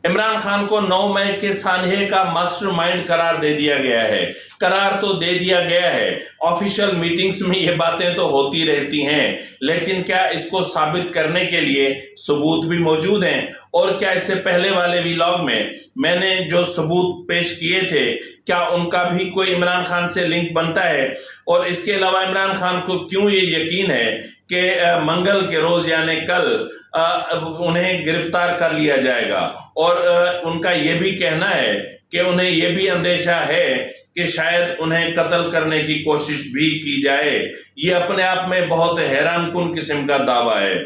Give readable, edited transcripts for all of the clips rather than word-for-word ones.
عمران خان کو 9 مئی کے سانحے کا ماسٹر مائنڈ قرار دے دیا گیا ہے۔ قرار تو دے دیا گیا ہے، آفیشل میٹنگز میں یہ باتیں تو ہوتی رہتی ہیں، لیکن کیا اس کو ثابت کرنے کے لیے ثبوت بھی موجود ہیں؟ اور کیا اس سے پہلے والے ویلاگ میں نے جو ثبوت پیش کیے تھے، کیا ان کا بھی کوئی عمران خان سے لنک بنتا ہے؟ اور اس کے علاوہ عمران خان کو کیوں یہ یقین ہے کہ منگل کے روز یعنی کل انہیں گرفتار کر لیا جائے گا؟ اور ان کا یہ بھی کہنا ہے کہ انہیں یہ بھی اندیشہ ہے کہ شاید انہیں قتل کرنے کی کوشش بھی کی جائے۔ یہ اپنے آپ میں بہت حیران کن قسم کا دعویٰ ہے۔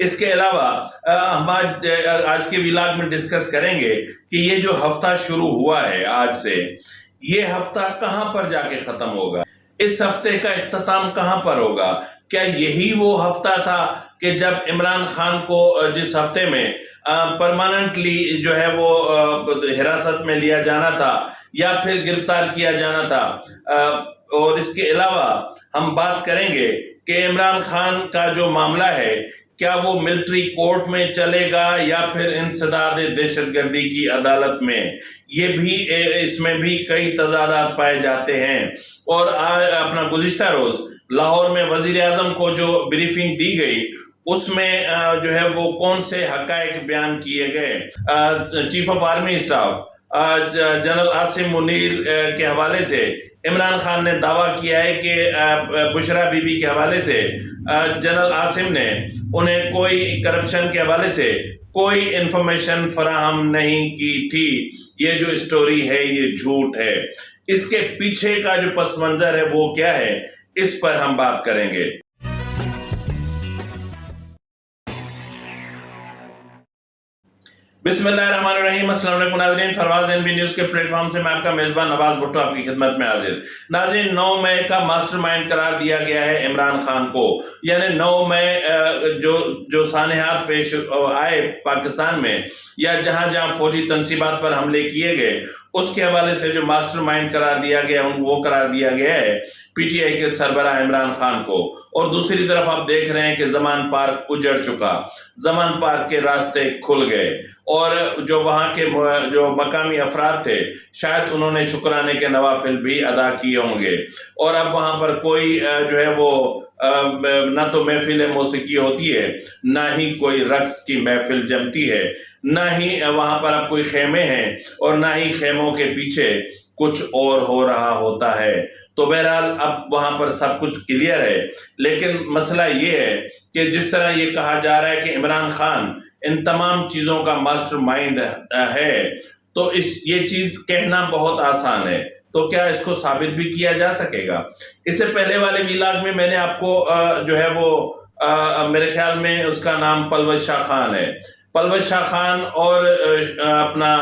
اس کے علاوہ ہم آج کے ویلاگ میں ڈسکس کریں گے کہ یہ جو ہفتہ شروع ہوا ہے آج سے، یہ ہفتہ کہاں پر جا کے ختم ہوگا؟ اس ہفتے کا اختتام کہاں پر ہوگا؟ کیا یہی وہ ہفتہ تھا کہ جب عمران خان کو جس ہفتے میں پرماننٹلی جو ہے وہ حراست میں لیا جانا تھا یا پھر گرفتار کیا جانا تھا؟ اور اس کے علاوہ ہم بات کریں گے کہ عمران خان کا جو معاملہ ہے، کیا وہ ملٹری کورٹ میں چلے گا یا پھر انسداد دہشت گردی کی عدالت میں؟ یہ بھی اس میں بھی کئی تضادات پائے جاتے ہیں۔ اور اپنا گزشتہ روز لاہور میں وزیر اعظم کو جو بریفنگ دی گئی، اس میں جو ہے وہ کون سے حقائق بیان کیے گئے؟ Chief of army staff general Asim Munir کے حوالے سے عمران خان نے دعویٰ کیا ہے کہ بشرا بی بی کے حوالے سے جنرل عاصم نے انہیں کوئی کرپشن کے حوالے سے کوئی انفارمیشن فراہم نہیں کی تھی۔ یہ جو اسٹوری ہے یہ جھوٹ ہے۔ اس کے پیچھے کا جو پس منظر ہے وہ کیا ہے، اس پر ہم بات کریں گے۔ بسم اللہ الرحمن الرحیم۔ السلام علیکم ناظرین، فرواز این بی نیوز کے پلیٹ فارم سے میں آپ کا میزبان نواز بھٹو آپ کی خدمت میں حاضر۔ ناظرین، 9 مئی کا ماسٹر مائنڈ قرار دیا گیا ہے عمران خان کو، یعنی 9 مئی جو سانحات پیش آئے پاکستان میں یا جہاں جہاں فوجی تنصیبات پر حملے کیے گئے، اس کے حوالے سے جو ماسٹر مائنڈ قرار دیا گیا وہ قرار دیا گیا ہے پی ٹی آئی کے سربراہ عمران خان کو۔ اور دوسری طرف آپ دیکھ رہے ہیں کہ زمان پارک اجڑ چکا، زمان پارک کے راستے کھل گئے، اور جو وہاں کے جو مقامی افراد تھے شاید انہوں نے شکرانے کے نوافل بھی ادا کیے ہوں گے۔ اور اب وہاں پر کوئی جو ہے وہ نہ تو محفل موسیقی ہوتی ہے، نہ ہی کوئی رقص کی محفل جمتی ہے، نہ ہی وہاں پر اب کوئی خیمے ہیں، اور نہ ہی خیموں کے پیچھے کچھ اور ہو رہا ہوتا ہے۔ تو بہرحال اب وہاں پر سب کچھ کلیئر ہے، لیکن مسئلہ یہ ہے کہ جس طرح یہ کہا جا رہا ہے کہ عمران خان ان تمام چیزوں کا ماسٹر مائنڈ ہے، تو یہ چیز کہنا بہت آسان ہے، تو کیا اس کو ثابت بھی کیا جا سکے گا؟ اس سے پہلے والے ویلاگ میں نے آپ کو جو ہے وہ میرے خیال میں اس کا نام پلوز شاہ خان ہے، پلوز شاہ خان اور اپنا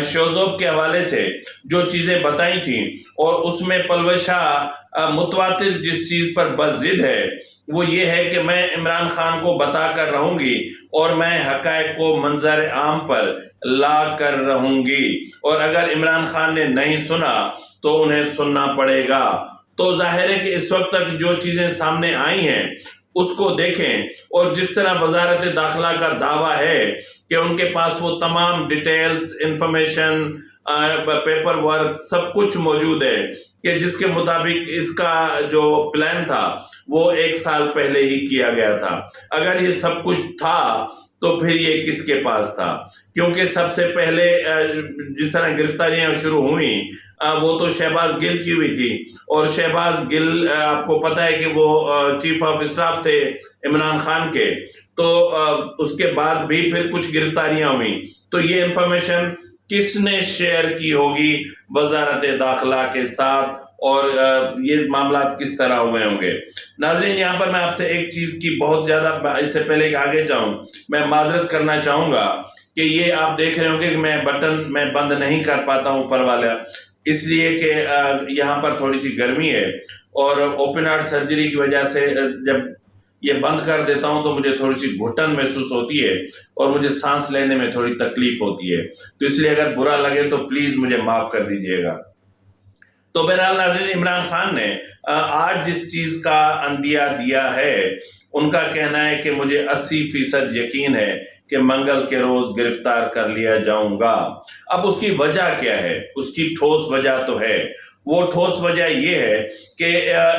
شوزوب کے حوالے سے جو چیزیں بتائی تھیں، اور اس میں پلوز شاہ متواتر جس چیز پر بس ضد ہے وہ یہ ہے کہ میں عمران خان کو بتا کر رہوں گی اور میں حقائق کو منظر عام پر لا کر رہوں گی، اور اگر عمران خان نے نہیں سنا تو انہیں سننا پڑے گا۔ تو ظاہر ہے کہ اس وقت تک جو چیزیں سامنے آئی ہیں اس کو دیکھیں، اور جس طرح وزارت داخلہ کا دعویٰ ہے کہ ان کے پاس وہ تمام ڈیٹیلز، انفارمیشن، پیپر ورک سب کچھ موجود ہے کہ جس کے مطابق اس کا جو پلان تھا وہ 1 سال پہلے ہی کیا گیا تھا۔ اگر یہ سب کچھ تھا تو پھر یہ کس کے پاس تھا؟ کیونکہ سب سے پہلے جس طرح گرفتاریاں شروع ہوئیں وہ تو شہباز گل کی ہوئی تھی، اور شہباز گل آپ کو پتہ ہے کہ وہ چیف آف اسٹاف تھے عمران خان کے، تو اس کے بعد بھی پھر کچھ گرفتاریاں ہوئیں۔ تو یہ انفارمیشن کس نے شیئر کی ہوگی وزارت داخلہ کے ساتھ، اور یہ معاملات کس طرح ہوئے ہوں گے؟ ناظرین، یہاں پر میں آپ سے ایک چیز کی بہت زیادہ، اس سے پہلے کہ آگے جاؤں میں معذرت کرنا چاہوں گا کہ یہ آپ دیکھ رہے ہوں گے کہ میں بٹن میں بند نہیں کر پاتا ہوں اوپر والا، اس لیے کہ یہاں پر تھوڑی سی گرمی ہے، اور اوپن ہارٹ سرجری کی وجہ سے جب یہ بند کر دیتا ہوں تو مجھے تھوڑی سی گھٹن محسوس ہوتی ہے، اور مجھے سانس لینے میں تھوڑی تکلیف ہوتی ہے، تو اس لیے اگر برا لگے تو پلیز مجھے معاف کر دیجئے گا۔ تو بہرحال ناظرین، عمران خان نے آج جس چیز کا اندیا دیا ہے، ان کا کہنا ہے کہ مجھے 80% یقین ہے کہ منگل کے روز گرفتار کر لیا جاؤں گا۔ اب اس کی وجہ کیا ہے؟ اس کی ٹھوس وجہ تو ہے۔ وہ ٹھوس وجہ یہ ہے کہ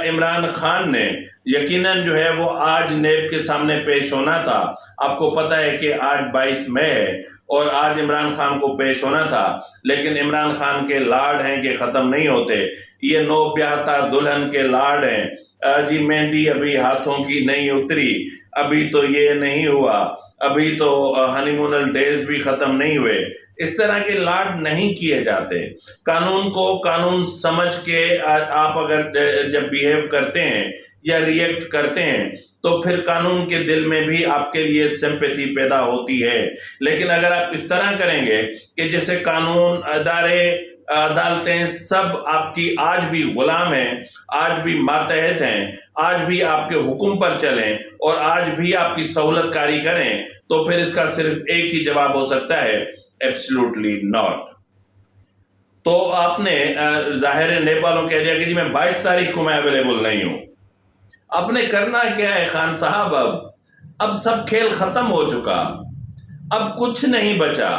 عمران خان نے یقیناً جو ہے وہ آج نیب کے سامنے پیش ہونا تھا۔ آپ کو پتہ ہے کہ آج 22 مئی ہے اور آج عمران خان کو پیش ہونا تھا، لیکن عمران خان کے لاڈ ہیں کہ ختم نہیں ہوتے۔ یہ نو بیاہتا دلہن کے لاڈ ہیں، جی مہندی ابھی ہاتھوں کی نہیں اتری، ابھی تو یہ نہیں ہوا، ابھی تو ہنی مونل ڈیز بھی ختم نہیں ہوئے۔ اس طرح کے لاڈ نہیں کیے جاتے۔ قانون کو قانون سمجھ کے آپ اگر جب بیہیو کرتے ہیں یا ریئیکٹ کرتے ہیں تو پھر قانون کے دل میں بھی آپ کے لیے سمپیتھی پیدا ہوتی ہے۔ لیکن اگر آپ اس طرح کریں گے کہ جیسے قانون، ادارے، عدالتیں سب آپ کی آج بھی غلام ہیں، آج بھی ماتحت ہیں، آج بھی آپ کے حکم پر چلیں اور آج بھی آپ کی سہولت کاری کریں، تو پھر اس کا صرف ایک ہی جواب ہو سکتا ہے، ایبسلوٹلی ناٹ۔ تو آپ نے ظاہر نیب والوں کہہ دیا کہ جی میں 22 تاریخ کو میں اویلیبل نہیں ہوں۔ آپ نے کرنا کیا ہے خان صاحب؟ اب سب کھیل ختم ہو چکا، اب کچھ نہیں بچا۔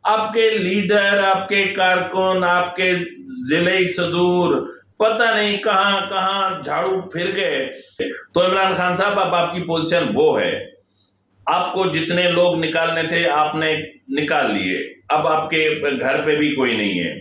آپ کے لیڈر، آپ کے کارکن، آپ کے ضلعی صدور پتہ نہیں کہاں کہاں جھاڑو پھر گئے۔ تو عمران خان صاحب اب آپ کی پوزیشن وہ ہے، آپ کو جتنے لوگ نکالنے تھے آپ نے نکال لیے، اب آپ کے گھر پہ بھی کوئی نہیں ہے،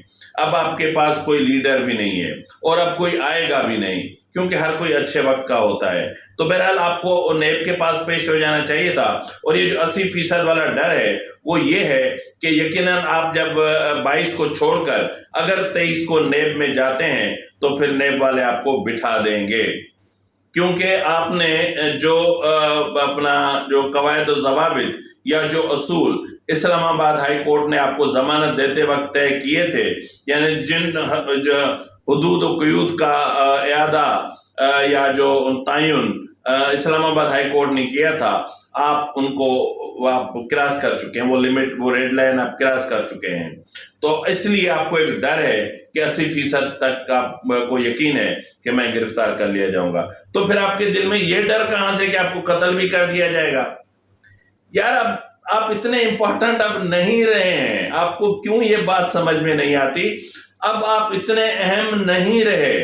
اب آپ کے پاس کوئی لیڈر بھی نہیں ہے اور اب کوئی آئے گا بھی نہیں، کیونکہ ہر کوئی اچھے وقت کا ہوتا ہے۔ تو بہرحال آپ کو نیب کے پاس پیش ہو جانا چاہیے تھا، اور یہ جو 80% والا ڈر ہے وہ یہ ہے کہ یقیناً آپ جب 22 کو چھوڑ کر اگر 23 کو نیب میں جاتے ہیں تو پھر نیب والے آپ کو بٹھا دیں گے، کیونکہ آپ نے جو اپنا جو قواعد و ضوابط یا جو اصول اسلام آباد ہائی کورٹ نے آپ کو ضمانت دیتے وقت طے کیے تھے، یعنی جن حدود و قیود کا اعادہ یا جو تعین اسلام آباد ہائی کورٹ نے کیا تھا، آپ ان کو آپ کراس کر چکے ہیں، وہ لمٹ، وہ ریڈ لائن آپ کراس کر چکے ہیں۔ تو اس لیے آپ کو ایک ڈر ہے کہ 80% تک آپ کو یقین ہے کہ میں گرفتار کر لیا جاؤں گا۔ تو پھر آپ کے دل میں یہ ڈر کہاں سے کہ آپ کو قتل بھی کر دیا جائے گا؟ یار اب آپ اتنے امپورٹنٹ اب نہیں رہے ہیں، آپ کو کیوں یہ بات سمجھ میں نہیں آتی؟ اب آپ اتنے اہم نہیں رہے،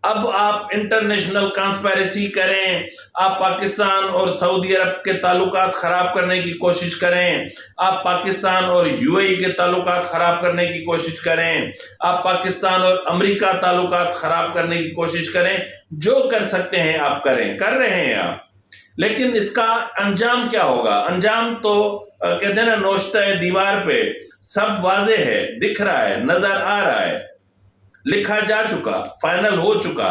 اب آپ انٹرنیشنل کانسپیریسی کریں، آپ پاکستان اور سعودی عرب کے تعلقات خراب کرنے کی کوشش کریں، آپ پاکستان اور یو اے ای کے تعلقات خراب کرنے کی کوشش کریں، آپ پاکستان اور امریکہ تعلقات خراب کرنے کی کوشش کریں، جو کر سکتے ہیں آپ کریں، کر رہے ہیں آپ، لیکن اس کا انجام کیا ہوگا؟ انجام تو کہتے ہیں نا نوشتہ دیوار پہ سب واضح ہے، دکھ رہا ہے، نظر آ رہا ہے، لکھا جا چکا، فائنل ہو چکا۔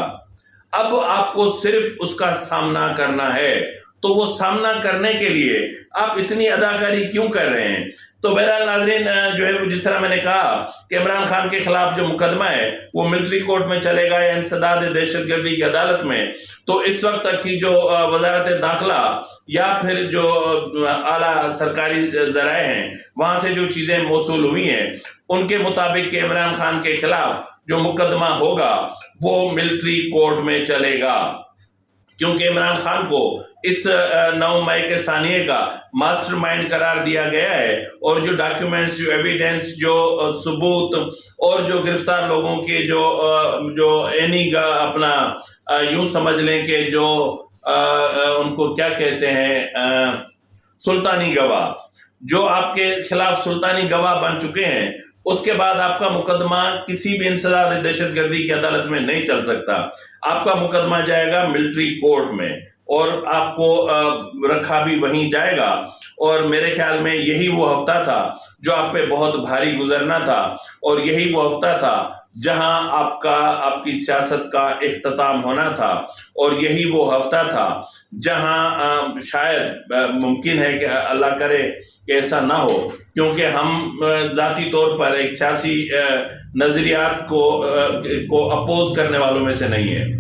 اب آپ کو صرف اس کا سامنا کرنا ہے، تو وہ سامنا کرنے کے لیے آپ اتنی اداکاری کیوں کر رہے ہیں؟ تو بہرحال ناظرین، جو ہے جس طرح میں نے کہا کہ عمران خان کے خلاف جو مقدمہ ہے وہ ملٹری کورٹ میں چلے گا یا انسداد دہشت گردی کی عدالت میں۔ تو اس وقت تک کی جو وزارت داخلہ یا پھر جو اعلیٰ سرکاری ذرائع ہیں وہاں سے جو چیزیں موصول ہوئی ہیں ان کے مطابق کہ عمران خان کے خلاف جو مقدمہ ہوگا وہ ملٹری کورٹ میں چلے گا، کیونکہ عمران خان کو اس 9 مئی کے ثانیے کا ماسٹر مائنڈ قرار دیا گیا ہے، اور جو ڈاکیومنٹس، جو ایویڈنس، جو ثبوت اور جو گرفتار لوگوں کے جو اینی کا اپنا یوں سمجھ لیں کہ جو ان کو کیا کہتے ہیں سلطانی گواہ، جو آپ کے خلاف سلطانی گواہ بن چکے ہیں، اس کے بعد آپ کا مقدمہ کسی بھی انسداد دہشت گردی کی عدالت میں نہیں چل سکتا۔ آپ کا مقدمہ جائے گا ملٹری کورٹ میں اور آپ کو رکھا بھی وہیں جائے گا، اور میرے خیال میں یہی وہ ہفتہ تھا جو آپ پہ بہت بھاری گزرنا تھا، اور یہی وہ ہفتہ تھا جہاں آپ کی سیاست کا اختتام ہونا تھا، اور یہی وہ ہفتہ تھا جہاں شاید ممکن ہے کہ اللہ کرے کہ ایسا نہ ہو، کیونکہ ہم ذاتی طور پر ایک سیاسی نظریات کو اپوز کرنے والوں میں سے نہیں ہیں۔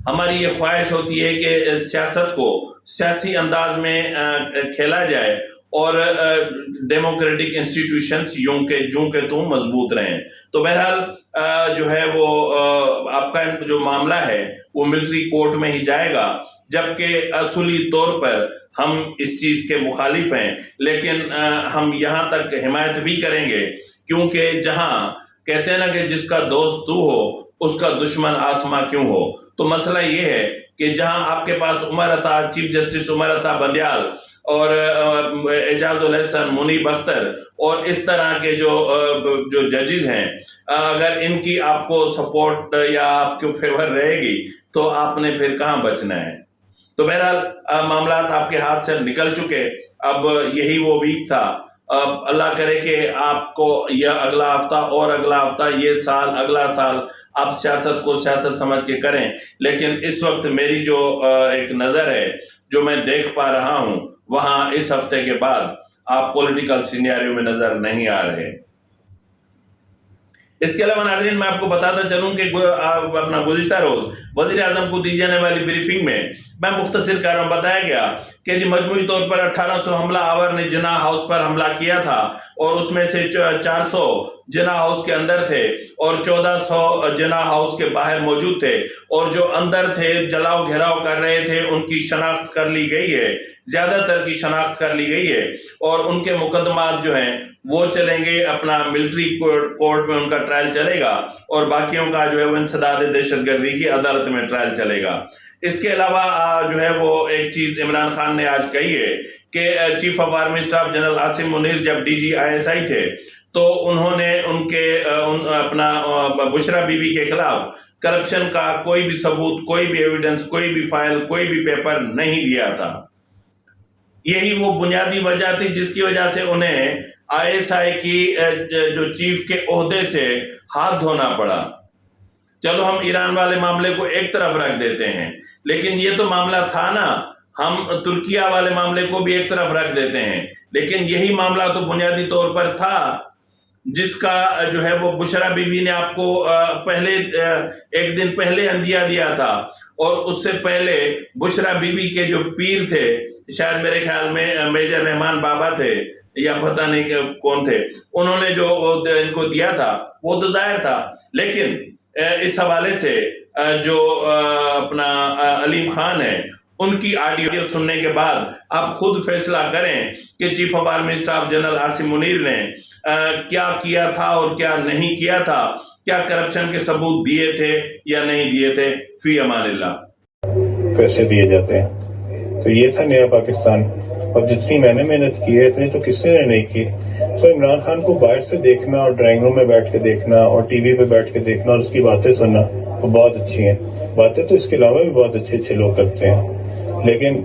ہماری یہ خواہش ہوتی ہے کہ سیاست کو سیاسی انداز میں کھیلا جائے اور ڈیموکریٹک انسٹیٹیوشنز یوں کہ جوں کہ توں مضبوط رہیں. تو بہرحال جو ہے وہ آپ کا جو معاملہ ہے وہ ملٹری کورٹ میں ہی جائے گا، جبکہ اصولی طور پر ہم اس چیز کے مخالف ہیں، لیکن ہم یہاں تک حمایت بھی کریں گے، کیونکہ جہاں کہتے ہیں نا کہ جس کا دوست تو ہو اس کا دشمن آسماں کیوں ہو. تو مسئلہ یہ ہے کہ جہاں آپ کے پاس عمر عطا، چیف جسٹس عمر عطا بندیال اور اعجاز الحسن، منیب اختر اور اس طرح کے جو ججز ہیں، اگر ان کی آپ کو سپورٹ یا آپ کے فیور رہے گی تو آپ نے پھر کہاں بچنا ہے. تو بہرحال معاملات آپ کے ہاتھ سے نکل چکے. اب یہی وہ ویک تھا. اللہ کرے کہ آپ کو یہ اگلا ہفتہ اور اگلا ہفتہ، یہ سال، اگلا سال آپ سیاست کو سیاست سمجھ کے کریں. لیکن اس وقت میری جو ایک نظر ہے، جو میں دیکھ پا رہا ہوں، وہاں اس ہفتے کے بعد آپ پولیٹیکل سینیریو میں نظر نہیں آ رہے. اس کے علاوہ ناظرین میں آپ کو بتاتا چلوں کہ اپنا گزشتہ روز وزیر اعظم کو دی جانے والی بریفنگ میں مختصر کاروں بتایا گیا کہ مجموعی طور پر 1800 حملہ آور نے جناح ہاؤس پر حملہ کیا تھا، اور اس میں سے 400 جناح ہاؤس کے اندر تھے اور 1400 جناح ہاؤس کے باہر موجود تھے، اور جو اندر تھے جلاؤ گھیراؤ کر رہے تھے ان کی شناخت کر لی گئی ہے، زیادہ تر کی شناخت کر لی گئی ہے، اور ان کے مقدمات جو ہیں وہ چلیں گے اپنا ملٹری کورٹ میں، ان کا ٹرائل چلے گا، اور باقیوں کا جو ہے وہ انسداد دہشت گردی کی عدالت میں ٹرائل چلے گا. اس کے علاوہ جو ہے وہ ایک چیز عمران خان نے آج کہی ہے کہ chief of army staff general Asim Munir جب DG/ISI تھے تو انہوں نے ان کے اپنا بشرا بی بی کے خلاف کرپشن کا کوئی بھی ثبوت، کوئی بھی ایویڈنس، کوئی بھی فائل، کوئی بھی پیپر نہیں دیا تھا. یہی وہ بنیادی وجہ تھی جس کی وجہ سے انہیں ISI کی جو چیف کے عہدے سے ہاتھ دھونا پڑا. چلو ہم ایران والے معاملے کو ایک طرف رکھ دیتے ہیں، لیکن یہ تو معاملہ تھا نا، ہم ترکیہ والے معاملے کو بھی ایک طرف رکھ دیتے ہیں، لیکن یہی معاملہ تو بنیادی طور پر تھا جس کا جو ہے وہ بشرا بی بی نے آپ کو پہلے ایک دن پہلے اندیا دیا تھا، اور اس سے پہلے بشرا بی بی کے جو پیر تھے، شاید میرے خیال میں میجر رحمان بابا تھے یا پتہ نہیں کون تھے، انہوں نے جو ان کو دیا تھا وہ تو ظاہر تھا. لیکن اس حوالے سے جو اپنا علیم خان ہے، ان کی آڈیو سننے کے بعد آپ خود فیصلہ کریں کہ chief of army staff general Asim Munir نے کیا کیا تھا اور کیا نہیں کیا تھا، کیا کرپشن کے ثبوت دیے تھے یا نہیں دیے تھے. فی امان اللہ. پیسے دیے جاتے ہیں، تو یہ تھا نیا پاکستان. اور جتنی میں نے محنت کی ہے اتنی تو کسی نے نہیں کی. تو عمران خان کو باہر سے دیکھنا اور ڈرائنگ روم میں بیٹھ کے دیکھنا اور ٹی وی پہ بیٹھ کے دیکھنا اور اس کی باتیں سننا وہ بہت اچھی ہیں. باتیں تو اس کے علاوہ بھی بہت اچھے لوگ کرتے ہیں، لیکن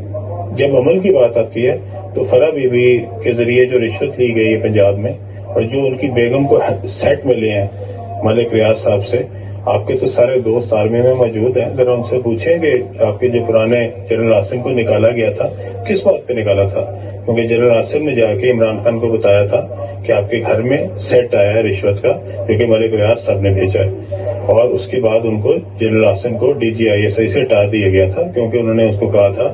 جب عمل کی بات آتی ہے تو فرح بی بی کے ذریعے جو رشوت لی گئی ہے پنجاب میں، اور جو ان کی بیگم کو سیٹ ملے ہیں ملک ریاض صاحب سے، آپ کے تو سارے دوست آرمی میں موجود ہیں، ذرا ان سے پوچھیں کہ آپ کے جو پرانے جنرل عاصم کو نکالا گیا تھا کس بات پہ نکالا تھا. کیونکہ جنرل عاصم نے جا کے عمران خان کو بتایا تھا کہ آپ کے گھر میں سیٹ آیا ہے رشوت کا، جو کہ ملک ریاض صاحب نے بھیجا ہے، اور اس کے بعد ان کو جنرل عاصم کو DG/ISI سے ہٹا دیا گیا تھا، کیونکہ انہوں نے اس کو کہا تھا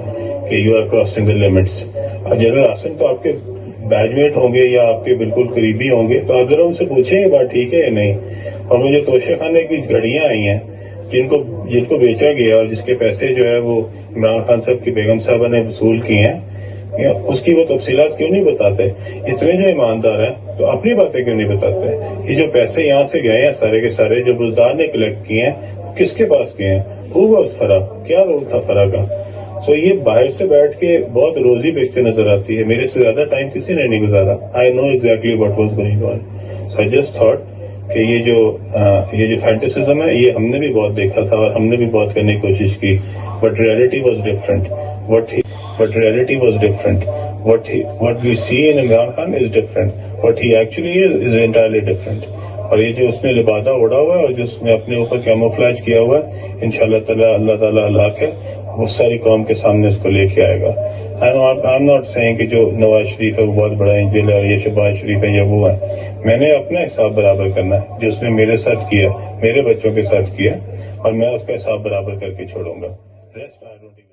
کہ you are crossing the limits. اور جنرل عاصم تو آپ کے بیچ میٹ ہوں گے یا آپ کے بالکل قریبی ہوں گے، تو آپ ذرا ان سے پوچھیں یہ بات ٹھیک ہے یا نہیں. اور مجھے توشے خانے کی گھڑیاں آئی ہیں جن کو بیچا گیا اور جس کے پیسے جو ہے وہ عمران خان صاحب کی بیگم صاحبہ نے وصول کیے ہیں، اس کی وہ تفصیلات کیوں نہیں بتاتے؟ اتنے جو ایماندار ہیں تو اپنی باتیں کیوں نہیں بتاتے؟ یہ جو پیسے یہاں سے گئے ہیں سارے کے سارے جو بزدار نے کلیکٹ کیے ہیں، کس کے پاس گئے ہیں؟ ہوگا اس فرح، کیا رول تھا فرح کا؟ سو یہ باہر سے بیٹھ کے بہت روزی بیچتے نظر آتی ہے. میرے سے زیادہ ٹائم کسی نے نہیں گزارا. I know exactly what was going on. So I just thought کہ یہ جو فینٹیسزم ہے یہ ہم نے بھی بہت دیکھا تھا اور ہم نے بھی بہت کرنے کی کوشش کی، but reality was different. But reality was different. What we see in Imran Khan is different. What he actually is entirely different. اور یہ جو اس نے لبادہ اڑا ہوا ہے اور جو اس نے اپنے اوپر کیموفلیج کیا ہوا ہے، انشاءاللہ تعالیٰ اللہ تعالیٰ اللہ کے وہ ساری قوم کے سامنے اس کو لے کے آئے گا. I'm not saying کہ جو نواز شریف ہے وہ بہت بڑا انجل ہے، یہ شہباز شریف ہے یا وہ ہے. میں نے اپنا حساب برابر کرنا ہے جو اس نے میرے ساتھ کیا، میرے بچوں کے ساتھ کیا، اور میں اس کا حساب برابر کر کے چھوڑوں گا.